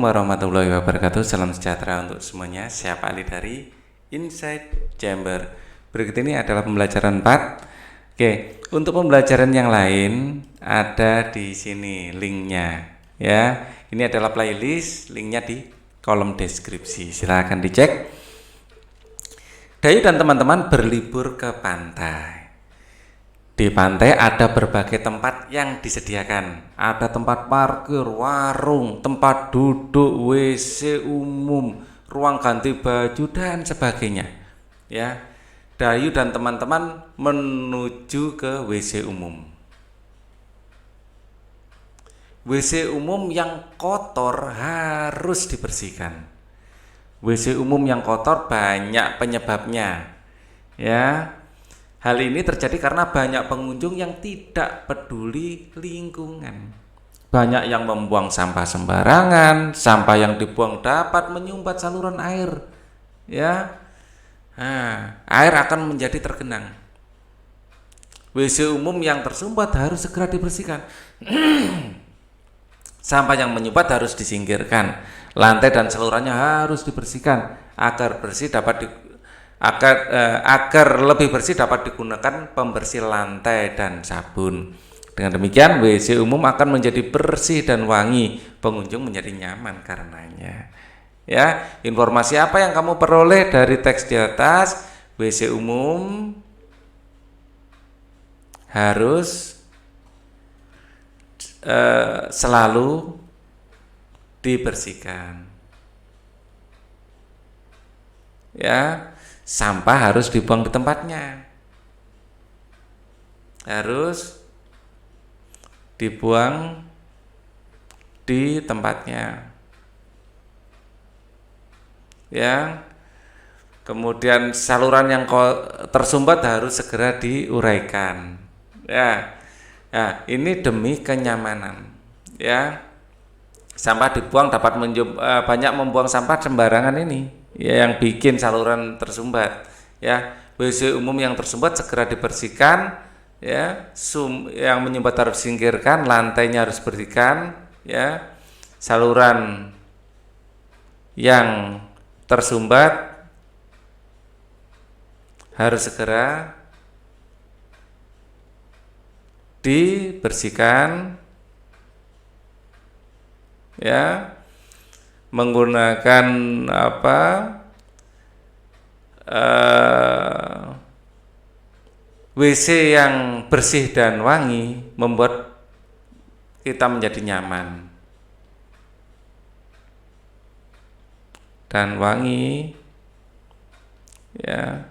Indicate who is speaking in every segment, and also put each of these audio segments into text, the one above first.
Speaker 1: Warahmatullahi wabarakatuh. Salam sejahtera untuk semuanya. Saya Pak Ali dari Inside Chamber. Berikut ini adalah pembelajaran 4. Oke, untuk pembelajaran yang lain ada di sini linknya ya. Ini adalah playlist, linknya di kolom deskripsi. Silahkan dicek. Dayu dan teman-teman berlibur ke pantai. Di pantai ada berbagai tempat yang disediakan. Ada tempat parkir, warung, tempat duduk, WC umum, ruang ganti baju dan sebagainya. Ya. Dayu dan teman-teman menuju ke WC umum. WC umum yang kotor harus dibersihkan. WC umum yang kotor banyak penyebabnya. Ya. Hal ini terjadi karena banyak pengunjung yang tidak peduli lingkungan. Banyak yang membuang sampah sembarangan, sampah yang dibuang dapat menyumbat saluran air. Ya, air akan menjadi tergenang. WC umum yang tersumbat harus segera dibersihkan. Sampah yang menyumbat harus disingkirkan. Lantai dan salurannya harus dibersihkan agar bersih dapat agar lebih bersih dapat digunakan pembersih lantai dan sabun. Dengan demikian WC umum akan menjadi bersih dan wangi, pengunjung menjadi nyaman karenanya. Ya, informasi apa yang kamu peroleh dari teks di atas? WC umum harus selalu dibersihkan. Ya, sampah harus dibuang di tempatnya. Harus dibuang di tempatnya. Ya. Kemudian saluran yang tersumbat harus segera diuraikan. Ya. Nah, ini demi kenyamanan. Ya. Sampah dibuang dapat banyak membuang sampah sembarangan ini. Ya, yang bikin saluran tersumbat. Ya, WC umum yang tersumbat segera dibersihkan. Ya, yang menyumbat harus disingkirkan, lantainya harus bersihkan. Ya, saluran yang tersumbat harus segera dibersihkan. Ya, menggunakan WC yang bersih dan wangi membuat kita menjadi nyaman dan wangi, ya,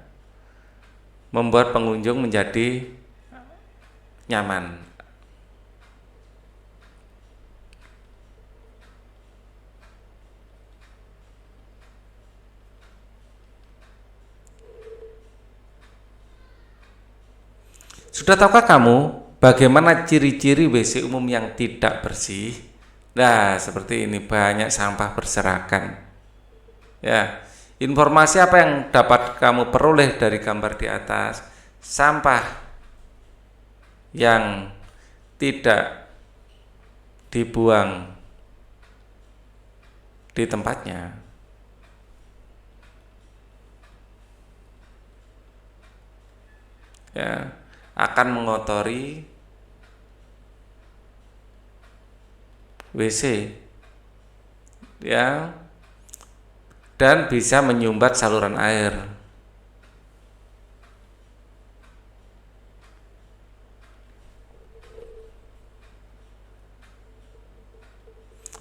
Speaker 1: membuat pengunjung menjadi nyaman. Sudah tahukah kamu bagaimana ciri-ciri WC umum yang tidak bersih? Nah, seperti ini, banyak sampah berserakan. Ya, informasi apa yang dapat kamu peroleh dari gambar di atas? Sampah yang tidak dibuang di tempatnya. Ya, akan mengotori WC, ya, dan bisa menyumbat saluran air.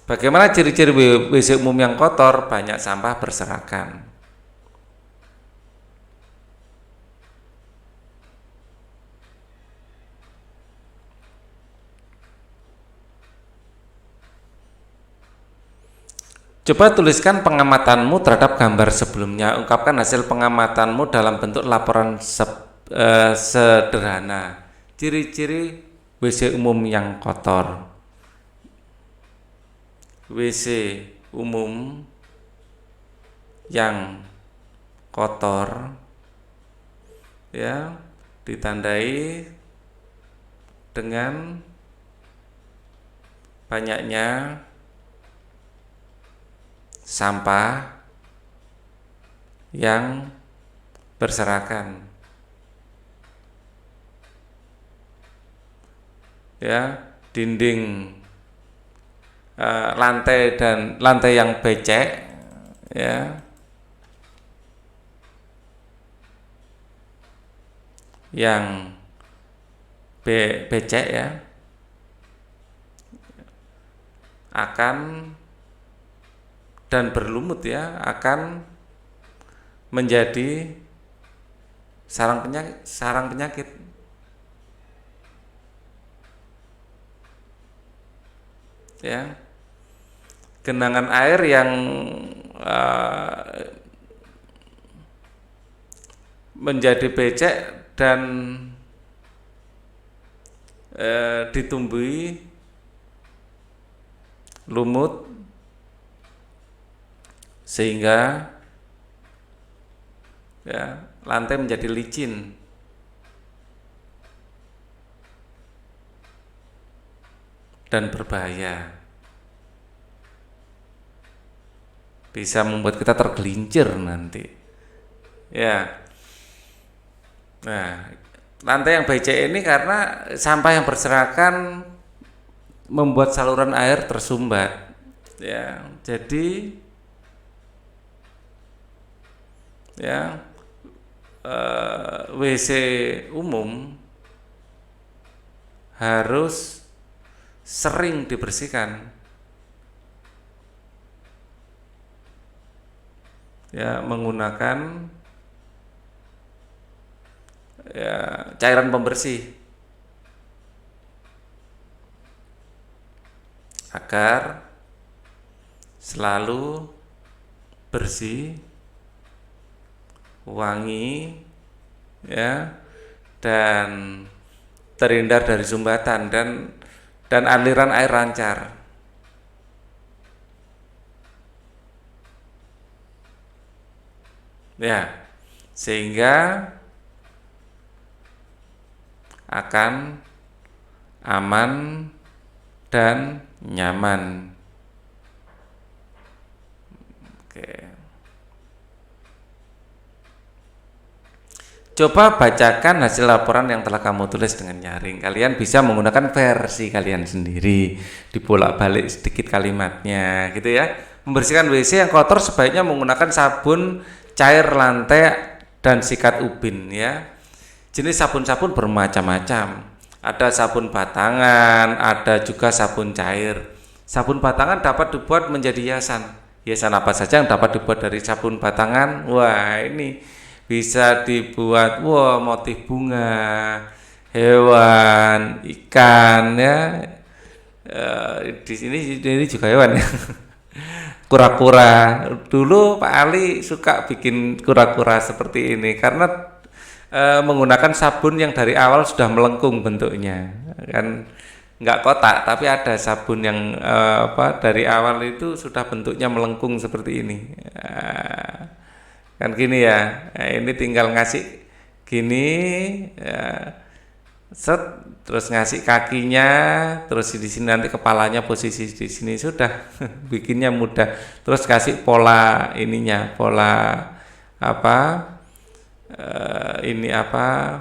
Speaker 1: Bagaimana ciri-ciri WC umum yang kotor? Banyak sampah berserakan. Coba tuliskan pengamatanmu terhadap gambar sebelumnya. Ungkapkan hasil pengamatanmu dalam bentuk laporan sederhana. Ciri-ciri WC umum yang kotor. WC umum yang kotor, ya, ditandai dengan banyaknya sampah yang berserakan, ya, dinding, lantai yang becek, ya, yang becek, ya, akan dan berlumut, ya, akan menjadi sarang penyakit. Ya, genangan air yang menjadi becek dan ditumbuhi lumut sehingga, ya, lantai menjadi licin dan berbahaya, bisa membuat kita tergelincir nanti, ya. Nah, lantai yang becek ini karena sampah yang berserakan membuat saluran air tersumbat, ya. Jadi, ya, WC umum harus sering dibersihkan, ya, menggunakan, ya, cairan pembersih agar selalu bersih, wangi, ya, dan terhindar dari sumbatan dan aliran air lancar. Ya, sehingga akan aman dan nyaman. Oke. Coba bacakan hasil laporan yang telah kamu tulis dengan nyaring. Kalian bisa menggunakan versi kalian sendiri, dibolak-balik sedikit kalimatnya, gitu ya. Membersihkan WC yang kotor sebaiknya menggunakan sabun cair lantai dan sikat ubin, ya. Jenis sabun-sabun bermacam-macam. Ada sabun batangan, ada juga sabun cair. Sabun batangan dapat dibuat menjadi hiasan. Hiasan apa saja yang dapat dibuat dari sabun batangan? Wah, ini bisa dibuat, wah, motif bunga, hewan, ikan, ya. Di sini ini juga hewan, ya. Kura-kura. Dulu Pak Ali suka bikin kura-kura seperti ini karena menggunakan sabun yang dari awal sudah melengkung bentuknya, kan nggak kotak, tapi ada sabun yang dari awal itu sudah bentuknya melengkung seperti ini. Kan gini, ya. Nah, ini tinggal ngasih gini, ya, set, terus ngasih kakinya, terus di sini nanti kepalanya posisi di sini, sudah. Bikinnya mudah. Terus kasih pola ininya, pola apa, ini apa,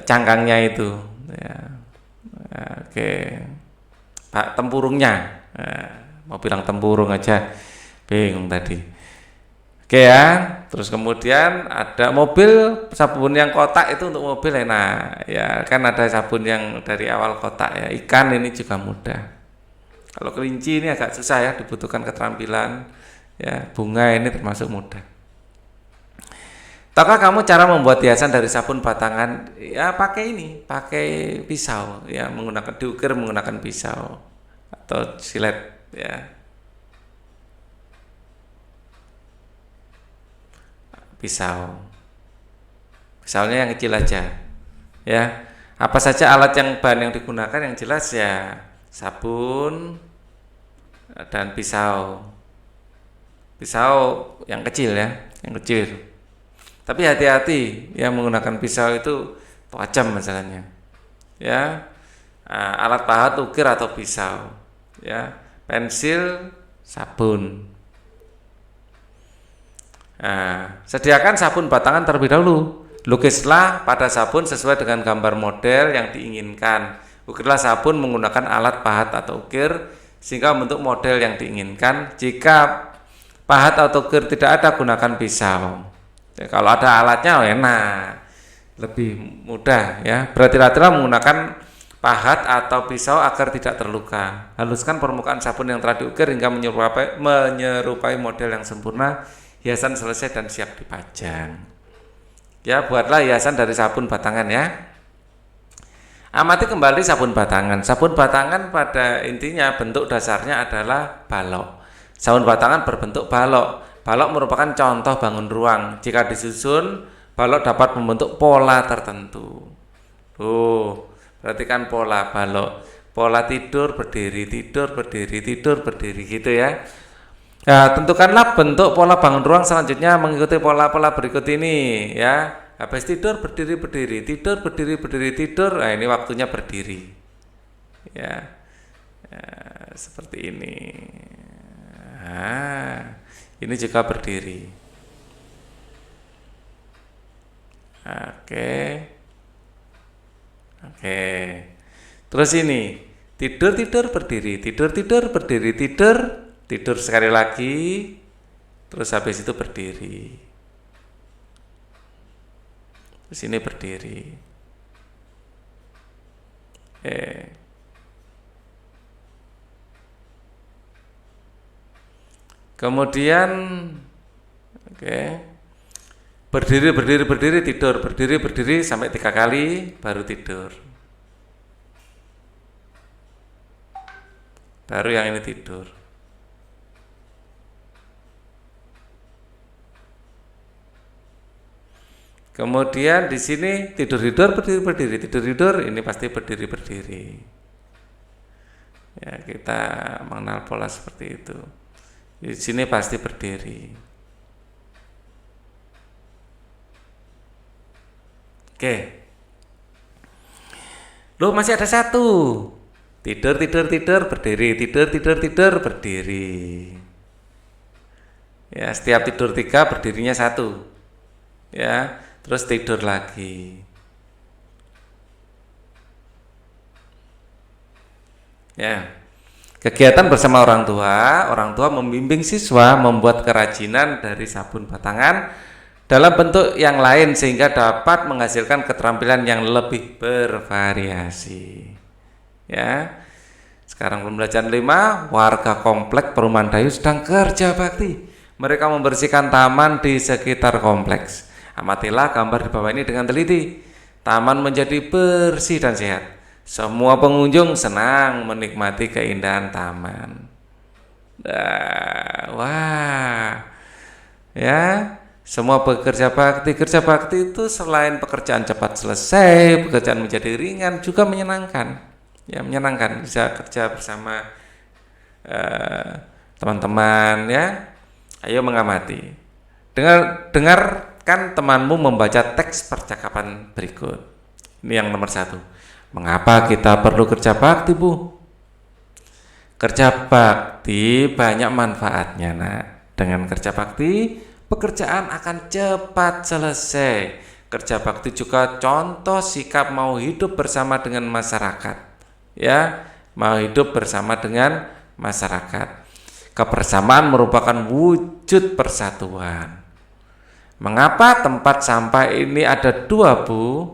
Speaker 1: cangkangnya itu, ya. Oke, Pak, tempurungnya, mau bilang tempurung aja bingung tadi. Oke, ya. Terus kemudian ada mobil, sabun yang kotak itu untuk mobil enak, ya, kan ada sabun yang dari awal kotak, ya. Ikan ini juga mudah. Kalau kelinci ini agak susah, ya, dibutuhkan keterampilan, ya. Bunga ini termasuk mudah. Tahukah kamu cara membuat hiasan dari sabun batangan? Ya, pakai ini, pakai pisau, ya, diukir menggunakan pisau atau silet, ya. Pisaunya yang kecil aja, ya. Apa saja alat yang bahan yang digunakan, yang jelas, ya, sabun dan pisau yang kecil, ya, yang kecil. Tapi hati-hati, yang menggunakan pisau itu tajam masalahnya, ya. Alat pahat, ukir atau pisau, ya. Pensil sabun. Nah, sediakan sabun batangan terlebih dahulu. Lukislah pada sabun sesuai dengan gambar model yang diinginkan. Ukirlah sabun menggunakan alat pahat atau ukir sehingga membentuk model yang diinginkan. Jika pahat atau ukir tidak ada, gunakan pisau. Ya, kalau ada alatnya enak, lebih mudah ya. Berhati-hatilah menggunakan pahat atau pisau agar tidak terluka. Haluskan permukaan sabun yang telah diukir hingga menyerupai model yang sempurna. Hiasan selesai dan siap dipajang. Ya, buatlah hiasan dari sabun batangan ya. Amati kembali sabun batangan. Sabun batangan pada intinya bentuk dasarnya adalah balok. Sabun batangan berbentuk balok. Balok merupakan contoh bangun ruang. Jika disusun, balok dapat membentuk pola tertentu. Perhatikan pola balok. Pola tidur, berdiri, tidur, berdiri, tidur, berdiri gitu ya. Nah, tentukanlah bentuk pola bangun ruang selanjutnya mengikuti pola-pola berikut ini ya. Habis tidur, berdiri, berdiri, tidur, berdiri, berdiri, tidur. Nah, ini waktunya berdiri. Ya, seperti ini. Nah, ini juga berdiri. Oke. Terus ini tidur, tidur, berdiri, tidur, tidur, berdiri, tidur. Tidur sekali lagi, terus habis itu berdiri. Terus ini berdiri. Kemudian, berdiri, berdiri, berdiri, tidur, berdiri, berdiri sampai 3 kali, baru tidur. Baru yang ini tidur. Kemudian di sini tidur-tidur, berdiri-berdiri, tidur-tidur, ini pasti berdiri-berdiri. Ya, kita mengenal pola seperti itu. Di sini pasti berdiri. Oke. Loh, masih ada satu. Tidur, tidur, tidur, berdiri, tidur, tidur, tidur, berdiri. Ya, setiap tidur 3, berdirinya 1. Ya. Terus tidur lagi. Ya. Kegiatan bersama orang tua membimbing siswa membuat kerajinan dari sabun batangan dalam bentuk yang lain sehingga dapat menghasilkan keterampilan yang lebih bervariasi. Ya. Sekarang pembelajaran 5, warga komplek perumahan Dayu sedang kerja bakti. Mereka membersihkan taman di sekitar kompleks. Amatilah gambar di bawah ini dengan teliti. Taman menjadi bersih dan sehat. Semua pengunjung senang menikmati keindahan taman. Wah, ya, semua pekerja bakti. Kerja bakti itu selain pekerjaan cepat selesai, pekerjaan menjadi ringan, juga menyenangkan. Ya, menyenangkan bisa kerja bersama teman-teman ya. Ayo mengamati. Dengarkan temanmu membaca teks percakapan berikut. Ini yang nomor 1. Mengapa kita perlu kerja bakti, Bu? Kerja bakti banyak manfaatnya, Nak. Dengan kerja bakti, pekerjaan akan cepat selesai. Kerja bakti juga contoh sikap mau hidup bersama dengan masyarakat. Ya, mau hidup bersama dengan masyarakat. Kebersamaan merupakan wujud persatuan. Mengapa tempat sampah ini ada 2, Bu?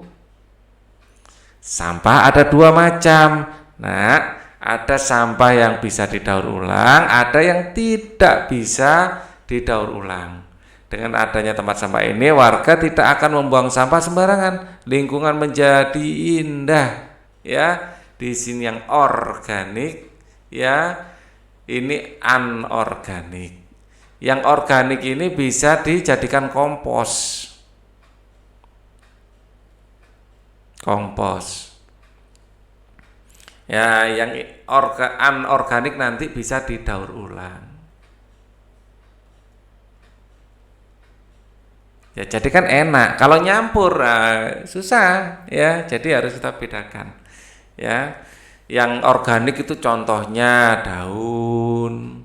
Speaker 1: Sampah ada 2 macam. Nah, ada sampah yang bisa didaur ulang, ada yang tidak bisa didaur ulang. Dengan adanya tempat sampah ini, warga tidak akan membuang sampah sembarangan. Lingkungan menjadi indah. Ya, di sini yang organik, ya. Ini anorganik. Yang organik ini bisa dijadikan kompos. Ya, yang anorganik nanti bisa didaur ulang. Ya, jadi kan enak. Kalau nyampur susah, ya. Jadi harus kita bedakan. Ya. Yang organik itu contohnya daun,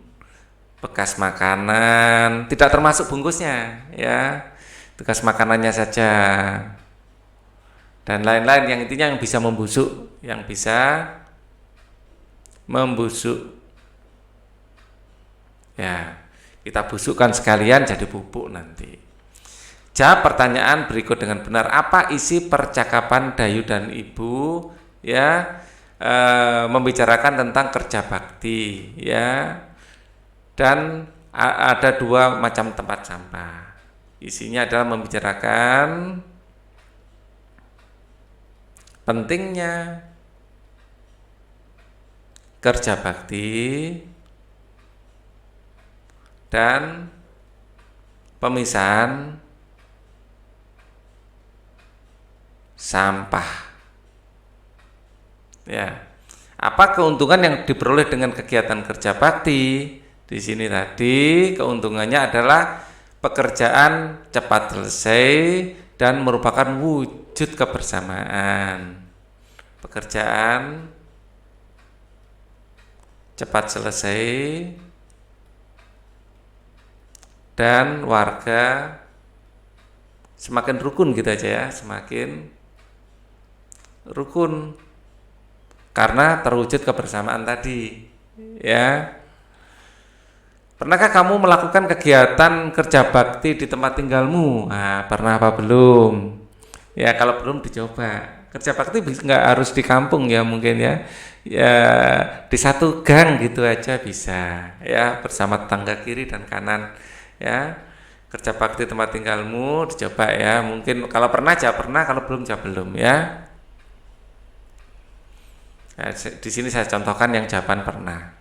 Speaker 1: bekas makanan, tidak termasuk bungkusnya, ya, bekas makanannya saja, dan lain-lain yang intinya yang bisa membusuk, ya, kita busukkan sekalian jadi pupuk nanti. Jawab pertanyaan berikut dengan benar. Apa isi percakapan Dayu dan Ibu, ya, membicarakan tentang kerja bakti, ya, dan ada dua macam tempat sampah. Isinya adalah membicarakan pentingnya kerja bakti dan pemisahan sampah. Ya. Apa keuntungan yang diperoleh dengan kegiatan kerja bakti? Di sini tadi keuntungannya adalah pekerjaan cepat selesai dan merupakan wujud kebersamaan. Pekerjaan cepat selesai dan warga semakin rukun gitu aja ya, semakin rukun karena terwujud kebersamaan tadi, ya. Pernahkah kamu melakukan kegiatan kerja bakti di tempat tinggalmu? Nah, pernah apa belum? Ya, kalau belum dicoba. Kerja bakti nggak harus di kampung ya, mungkin ya. Ya, di satu gang gitu aja bisa, ya, bersama tetangga kiri dan kanan, ya. Kerja bakti tempat tinggalmu dicoba ya. Mungkin kalau pernah jawab pernah, kalau belum jawab belum, ya. Nah, di sini saya contohkan yang jawaban pernah.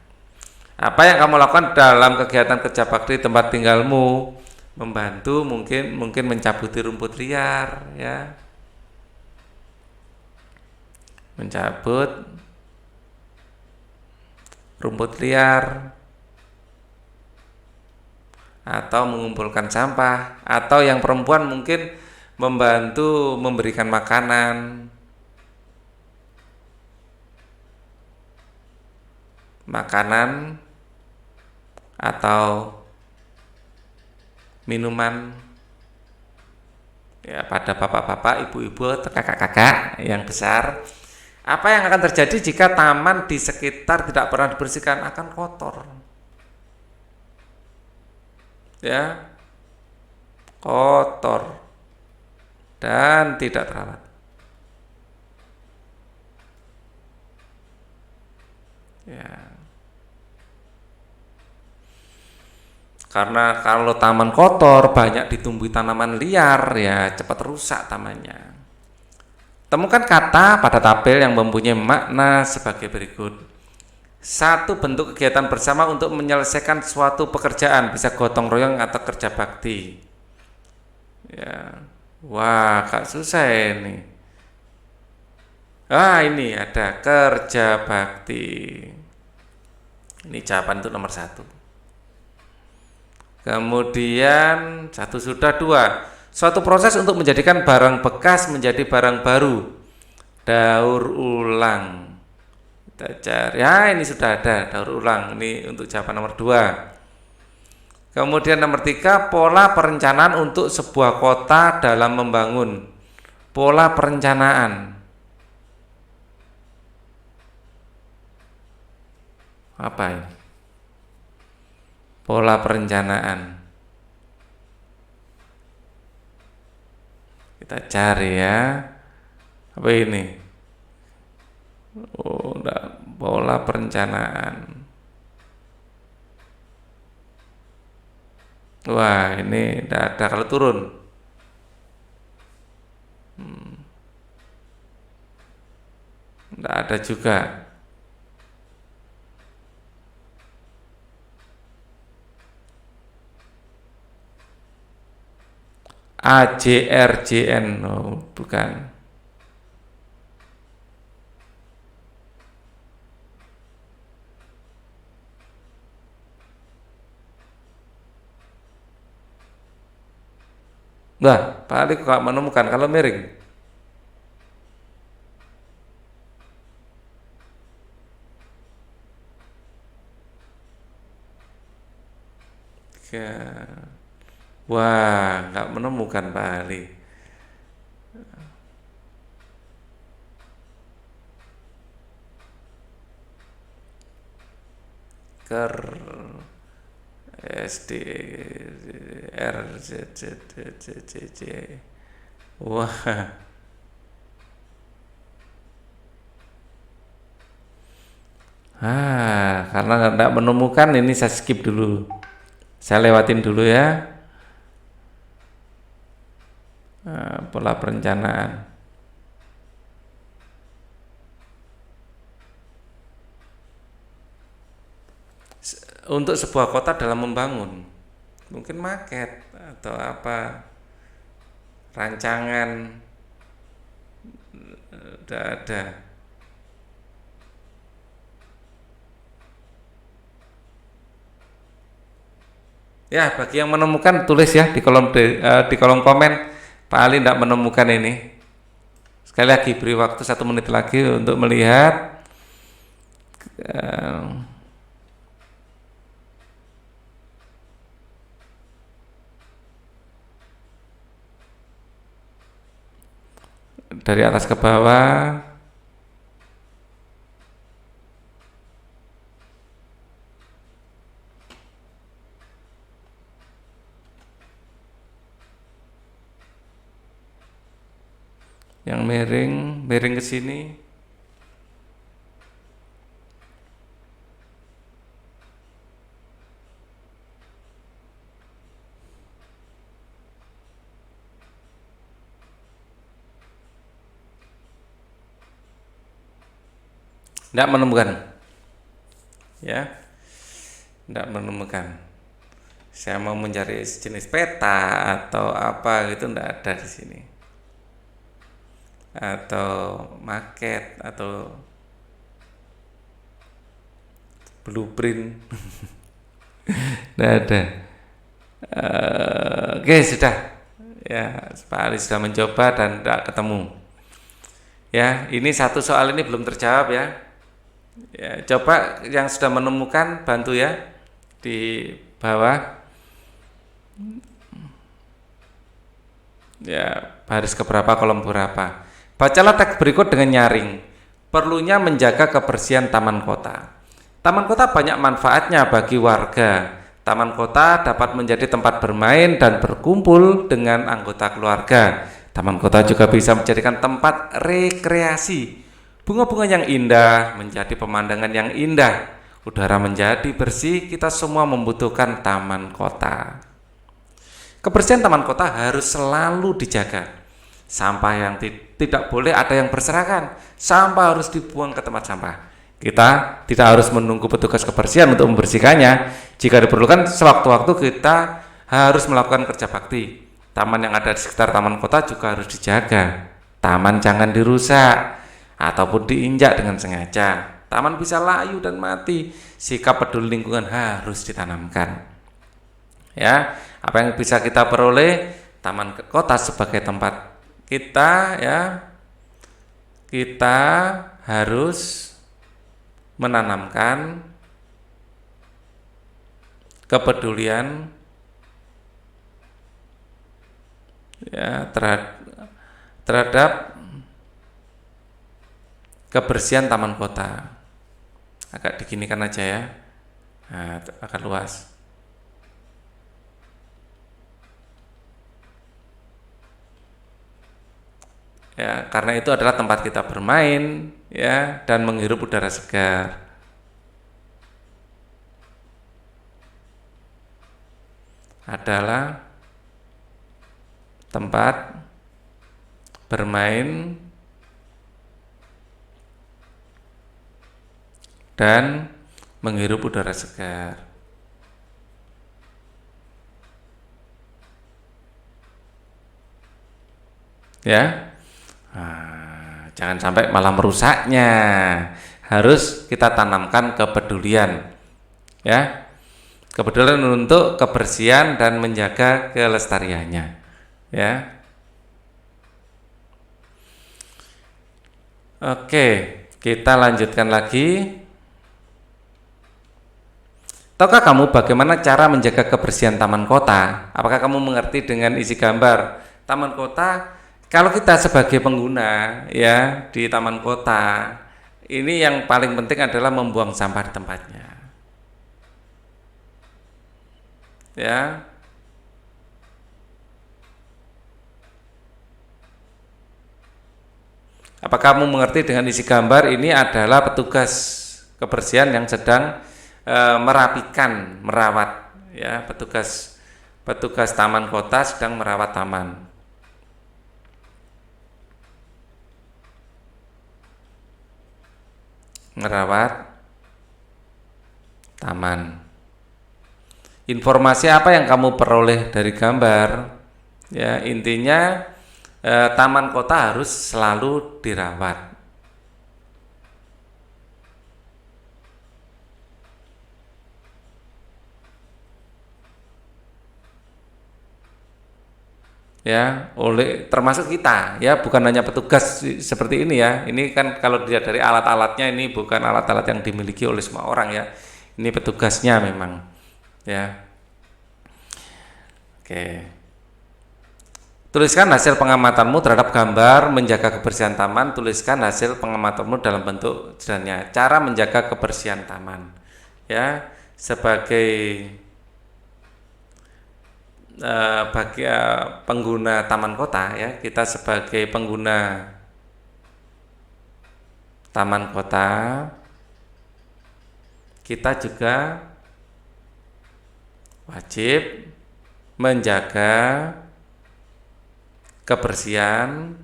Speaker 1: Apa yang kamu lakukan dalam kegiatan kerja bakti tempat tinggalmu? Membantu, mungkin mencabuti rumput liar, ya. Mencabut rumput liar atau mengumpulkan sampah, atau yang perempuan mungkin membantu memberikan makanan atau minuman, ya, pada bapak-bapak, ibu-ibu, atau kakak-kakak yang besar. Apa yang akan terjadi jika taman di sekitar tidak pernah dibersihkan? Akan kotor, ya, kotor dan tidak terawat, ya. Karena kalau taman kotor, banyak ditumbuhi tanaman liar, ya, cepat rusak tamannya. Temukan kata pada tabel yang mempunyai makna sebagai berikut. Satu, bentuk kegiatan bersama untuk menyelesaikan suatu pekerjaan, bisa gotong royong atau kerja bakti. Ya. Wah, kak susah ini. Ini ada kerja bakti. Ini jawaban untuk nomor 1. Kemudian 1 sudah. 2, suatu proses untuk menjadikan barang bekas menjadi barang baru, daur ulang. Kita cari, ya, ini sudah ada daur ulang, ini untuk jawaban nomor 2. Kemudian nomor 3, pola perencanaan untuk sebuah kota dalam membangun. Pola perencanaan apa ini? Pola perencanaan. Kita cari ya. Apa ini? Oh, enggak. Pola perencanaan. Wah, ini enggak ada kalau turun. Enggak ada juga. AJRJN, oh, bukan. Nah, Pak Ali kok menemukan kalau miring. Wah, nggak menemukan Pak Ali. Ker SD R Z Z Z Z Z. Wah, karena nggak menemukan ini saya skip dulu. Saya lewatin dulu ya. Pola perencanaan. Untuk sebuah kota dalam membangun, mungkin maket atau apa, rancangan, udah ada. Ya, bagi yang menemukan tulis ya di kolom komen. Pak Ali tidak menemukan ini. Sekali lagi beri waktu 1 menit lagi untuk melihat. eh, dari atas ke bawah. Yang miring ke sini. Tidak menemukan. Ya, tidak menemukan. Saya mau mencari jenis peta atau apa gitu tidak ada di sini. Atau maket atau blueprint. Tidak ada. Oke, sudah. Ya, Pak Ali sudah mencoba dan tidak ketemu. Ya, ini satu soal ini belum terjawab ya. Ya, coba yang sudah menemukan bantu ya di bawah. Ya, baris keberapa, kolom berapa. Bacalah teks berikut dengan nyaring. Perlunya menjaga kebersihan taman kota. Taman kota banyak manfaatnya bagi warga. Taman kota dapat menjadi tempat bermain dan berkumpul dengan anggota keluarga. Taman kota juga bisa menjadikan tempat rekreasi. Bunga-bunga yang indah menjadi pemandangan yang indah. Udara menjadi bersih, kita semua membutuhkan taman kota. Kebersihan taman kota harus selalu dijaga. Sampah yang tidak boleh ada yang berserakan. Sampah harus dibuang ke tempat sampah. Kita tidak harus menunggu petugas kebersihan untuk membersihkannya. Jika diperlukan, sewaktu-waktu kita harus melakukan kerja bakti. Taman yang ada di sekitar taman kota juga harus dijaga. Taman jangan dirusak ataupun diinjak dengan sengaja. Taman bisa layu dan mati. Sikap peduli lingkungan harus ditanamkan. Ya, apa yang bisa kita peroleh taman kota sebagai tempat kita ya, kita harus menanamkan kepedulian ya terhadap kebersihan taman kota. Agak diginikan aja ya, nah, agak luas. Ya, karena itu adalah tempat kita bermain ya dan menghirup udara segar. Adalah tempat bermain dan menghirup udara segar. Ya. Nah, jangan sampai malah merusaknya. Harus kita tanamkan kepedulian. Ya. Kepedulian untuk kebersihan dan menjaga kelestariannya. Ya. Oke, kita lanjutkan lagi. Tahukah kamu bagaimana cara menjaga kebersihan taman kota? Apakah kamu mengerti dengan isi gambar? Taman kota, kalau kita sebagai pengguna ya di taman kota, ini yang paling penting adalah membuang sampah di tempatnya. Ya. Apakah kamu mengerti dengan isi gambar? Ini adalah petugas kebersihan yang sedang merapikan, merawat, ya, petugas taman kota sedang merawat taman. Merawat taman. Informasi apa yang kamu peroleh dari gambar? Ya, intinya taman kota harus selalu dirawat. Ya, oleh termasuk kita, ya, bukan hanya petugas seperti ini ya. Ini kan kalau dilihat dari alat-alatnya, ini bukan alat-alat yang dimiliki oleh semua orang ya. Ini petugasnya memang, ya. Oke. Tuliskan hasil pengamatanmu terhadap gambar menjaga kebersihan taman. Tuliskan hasil pengamatanmu dalam bentuk sebenarnya. Cara menjaga kebersihan taman, ya, sebagai bagi pengguna taman kota, ya, kita sebagai pengguna taman kota, kita juga wajib menjaga kebersihan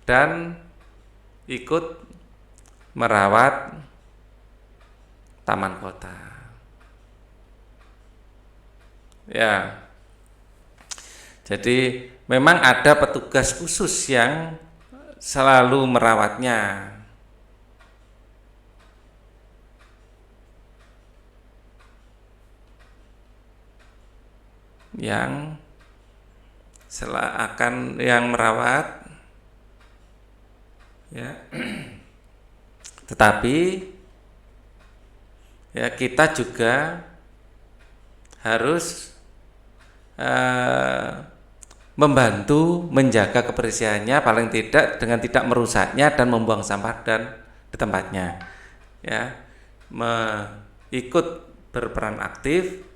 Speaker 1: dan ikut merawat taman kota. Ya, jadi memang ada petugas khusus yang selalu merawatnya. Yang yang merawat, ya. Tetapi ya kita juga harus membantu menjaga kebersihannya, paling tidak dengan tidak merusaknya dan membuang sampah dan di tempatnya, ya, ikut berperan aktif,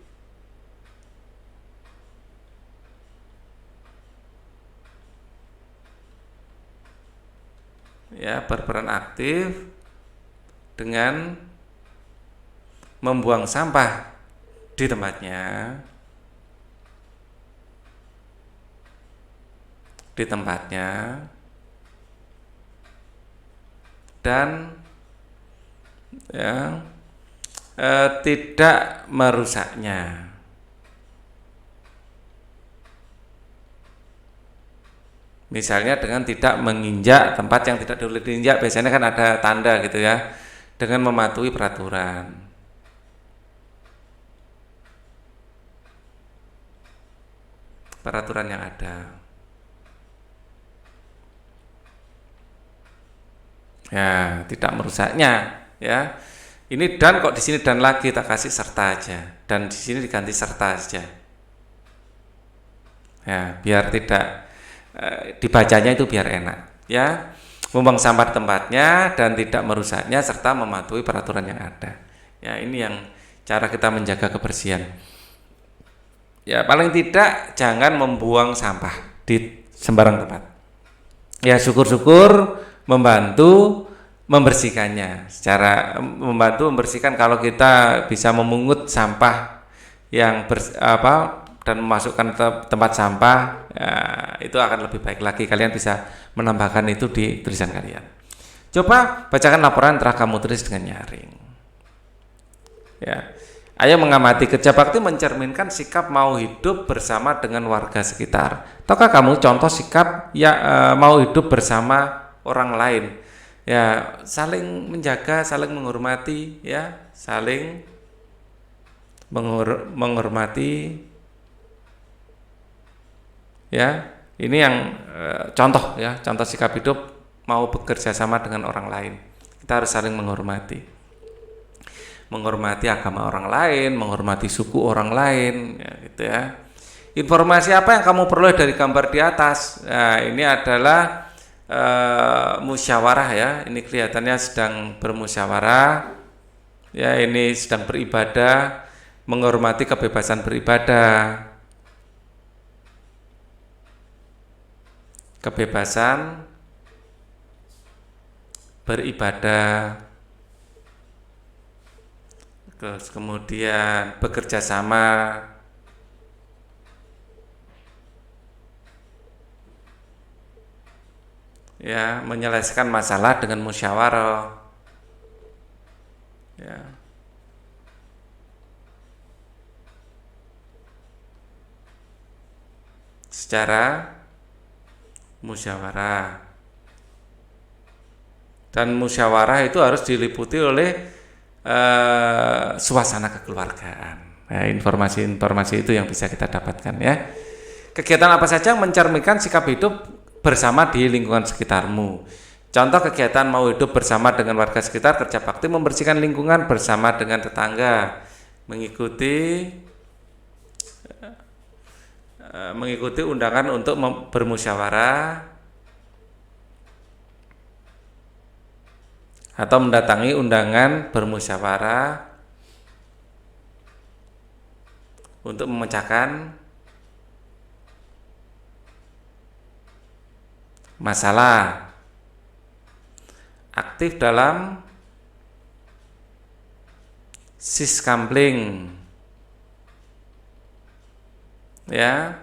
Speaker 1: ya, berperan aktif dengan membuang sampah di tempatnya, dan ya, tidak merusaknya. Misalnya dengan tidak menginjak tempat yang tidak boleh diinjak, biasanya kan ada tanda gitu ya, dengan mematuhi peraturan. Yang ada. Ya, tidak merusaknya, ya. Ini dan kok di sini dan lagi tak kasih serta aja, dan di sini diganti serta saja. Ya, biar tidak dibacanya itu biar enak, ya. Membuang sampah di tempatnya dan tidak merusaknya serta mematuhi peraturan yang ada. Ya, ini yang cara kita menjaga kebersihan. Ya, paling tidak jangan membuang sampah di sembarang tempat. Ya, syukur-syukur membantu membersihkannya, secara membantu membersihkan. Kalau kita bisa memungut sampah yang dan memasukkan tempat sampah, ya, itu akan lebih baik lagi. Kalian bisa menambahkan itu di tulisan kalian. Coba bacakan laporan telah kamu tulis dengan nyaring. Ya, ayo mengamati. Kerja bakti mencerminkan sikap mau hidup bersama dengan warga sekitar. Tahukah kamu contoh sikap mau hidup bersama orang lain? Ya, saling menjaga, saling menghormati, ya, saling menghormati. Ya, ini yang contoh, ya, contoh sikap hidup mau bekerja sama dengan orang lain. Kita harus saling menghormati. menghormati agama orang lain, menghormati suku orang lain, ya, gitu ya. Informasi apa yang kamu peroleh dari gambar di atas? Nah, ini adalah musyawarah ya. Ini kelihatannya sedang bermusyawarah. Ya, ini sedang beribadah, menghormati kebebasan beribadah. Kebebasan beribadah. Terus kemudian bekerja sama, ya, menyelesaikan masalah dengan musyawarah, ya, secara musyawarah. Dan musyawarah itu harus diliputi oleh suasana kekeluargaan. Nah, informasi-informasi itu yang bisa kita dapatkan ya. Kegiatan apa saja yang mencerminkan sikap hidup bersama di lingkungan sekitarmu. Contoh kegiatan mau hidup bersama dengan warga sekitar, kerja bakti membersihkan lingkungan bersama dengan tetangga, mengikuti undangan untuk bermusyawarah atau mendatangi undangan bermusyawarah untuk memecahkan masalah, aktif dalam siskampling, ya,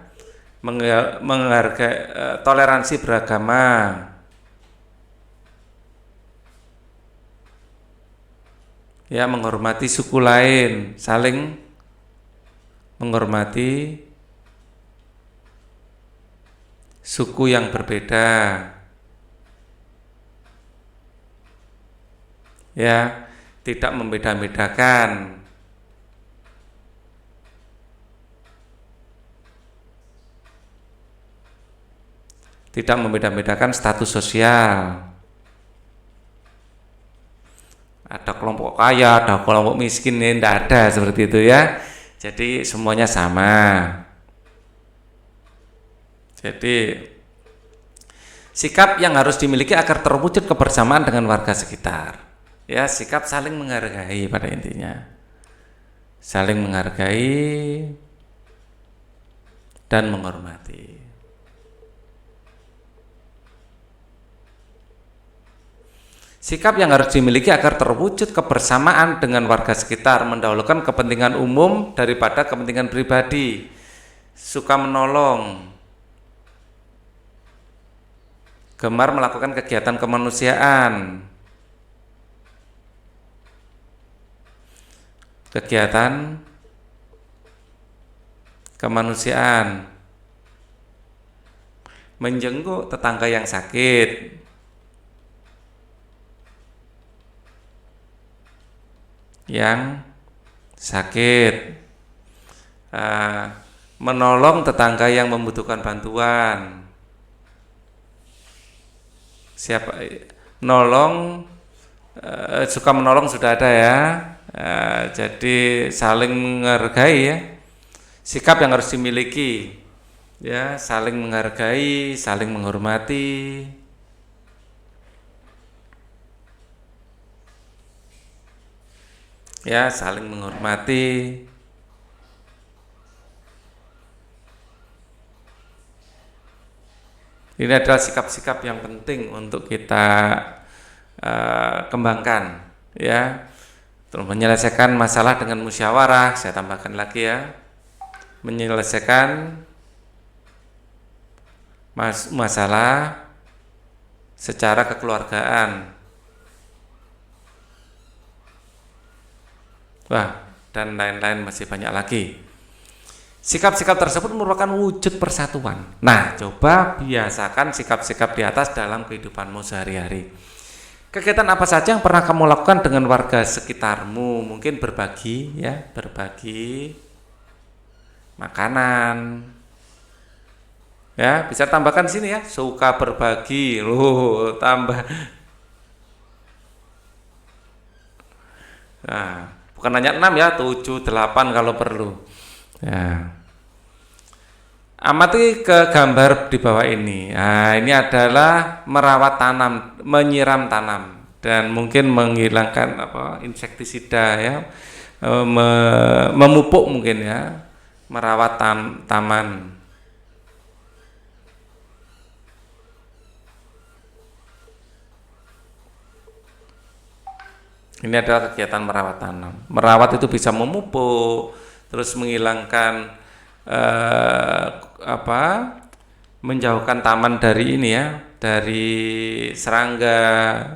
Speaker 1: menghargai toleransi beragama, ya, menghormati suku lain, saling menghormati suku yang berbeda, ya, tidak membeda-bedakan, tidak membeda-bedakan status sosial. Ada kelompok kaya, ada kelompok miskin, ini tidak ada seperti itu ya. Jadi semuanya sama. Jadi sikap yang harus dimiliki agar terwujud kebersamaan dengan warga sekitar. Ya, sikap saling menghargai pada intinya. Saling menghargai dan menghormati. Sikap yang harus dimiliki agar terwujud kebersamaan dengan warga sekitar, mendahulukan kepentingan umum daripada kepentingan pribadi, suka menolong, gemar melakukan kegiatan kemanusiaan, menjenguk tetangga yang sakit, menolong tetangga yang membutuhkan bantuan. Suka menolong sudah ada ya. Jadi saling menghargai ya. Sikap yang harus dimiliki ya, saling menghargai, saling menghormati. Ya, saling menghormati. Ini adalah sikap-sikap yang penting untuk kita kembangkan, ya. Terus menyelesaikan masalah dengan musyawarah, saya tambahkan lagi ya. Menyelesaikan masalah secara kekeluargaan. Wah, dan lain-lain masih banyak lagi. Sikap-sikap tersebut merupakan wujud persatuan. Nah, coba biasakan sikap-sikap di atas dalam kehidupanmu sehari-hari. Kegiatan apa saja yang pernah kamu lakukan dengan warga sekitarmu? Mungkin berbagi ya, berbagi makanan. Ya, bisa tambahkan sini ya, suka berbagi. Loh, tambah. Nah, Bukan hanya 6 ya, 7, 8 kalau perlu. Ya. Amati ke gambar di bawah ini. Nah, ini adalah merawat tanam, menyiram tanam dan mungkin menghilangkan insektisida ya, memupuk mungkin ya, merawat taman. Ini adalah kegiatan merawat tanam. Merawat itu bisa memupuk, terus menghilangkan menjauhkan taman dari ini ya, dari serangga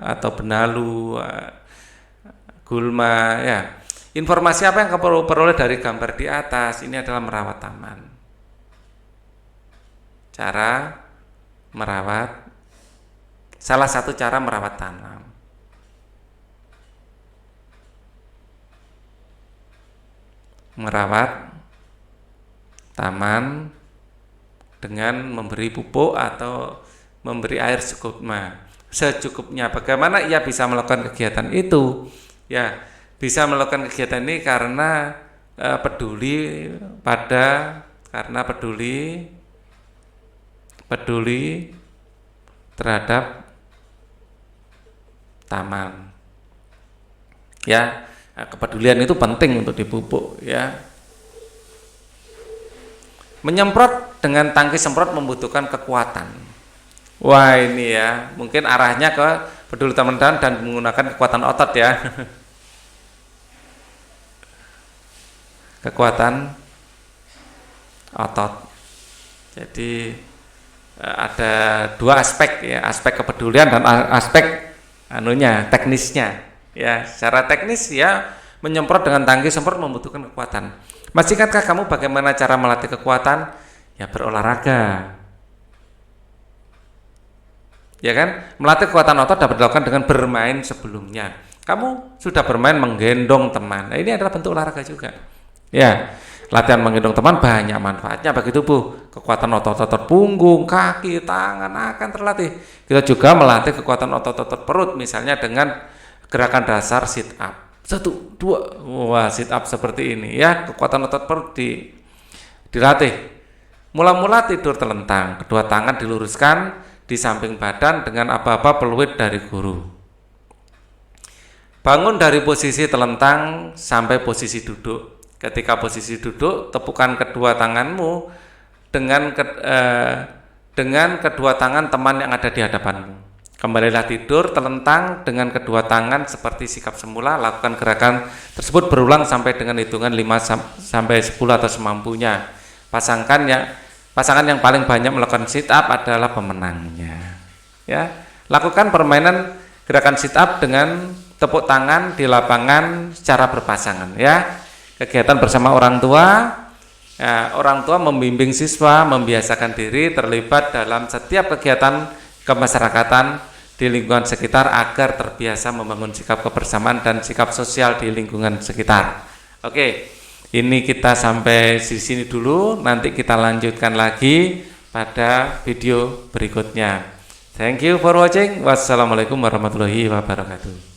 Speaker 1: atau benalu, gulma ya. Informasi apa yang kamu peroleh dari gambar di atas? Ini adalah merawat taman. Cara merawat, salah satu cara merawat tanam. Merawat taman dengan memberi pupuk atau memberi air secukupnya. Bagaimana ia bisa melakukan kegiatan itu? Ya, bisa melakukan kegiatan ini karena peduli terhadap taman. Ya, kepedulian itu penting untuk dipupuk ya. Menyemprot dengan tangki semprot membutuhkan kekuatan. Wah, ini ya, mungkin arahnya ke peduli teman-teman dan menggunakan kekuatan otot ya. Kekuatan otot. Jadi ada dua aspek ya, aspek kepedulian dan aspek teknisnya. Ya, secara teknis ya, menyemprot dengan tangki semprot membutuhkan kekuatan. Masih ingatkah kamu bagaimana cara melatih kekuatan? Ya, berolahraga. Ya kan? Melatih kekuatan otot dapat dilakukan dengan bermain sebelumnya. Kamu sudah bermain menggendong teman. Nah, ini adalah bentuk olahraga juga. Ya, latihan menggendong teman banyak manfaatnya bagi tubuh. Kekuatan otot-otot punggung, kaki, tangan akan terlatih. Kita juga melatih kekuatan otot-otot perut, misalnya dengan gerakan dasar sit up. 1, 2, wah, sit up seperti ini ya, kekuatan otot perut dilatih. Mula-mula tidur telentang, kedua tangan diluruskan di samping badan dengan aba-aba peluit dari guru. Bangun dari posisi telentang sampai posisi duduk. Ketika posisi duduk, tepukan kedua tanganmu dengan kedua tangan teman yang ada di hadapanmu. Kembalilah tidur telentang dengan kedua tangan seperti sikap semula. Lakukan gerakan tersebut berulang sampai dengan hitungan 5 sampai 10 atau semampunya. Pasangan yang paling banyak melakukan sit up adalah pemenangnya. Ya, lakukan permainan gerakan sit up dengan tepuk tangan di lapangan secara berpasangan ya. Kegiatan bersama orang tua. Ya, orang tua membimbing siswa membiasakan diri terlibat dalam setiap kegiatan kemasyarakatan di lingkungan sekitar agar terbiasa membangun sikap kebersamaan dan sikap sosial di lingkungan sekitar. Oke, ini kita sampai di sini dulu. Nanti kita lanjutkan lagi pada video berikutnya. Thank you for watching. Wassalamualaikum warahmatullahi wabarakatuh.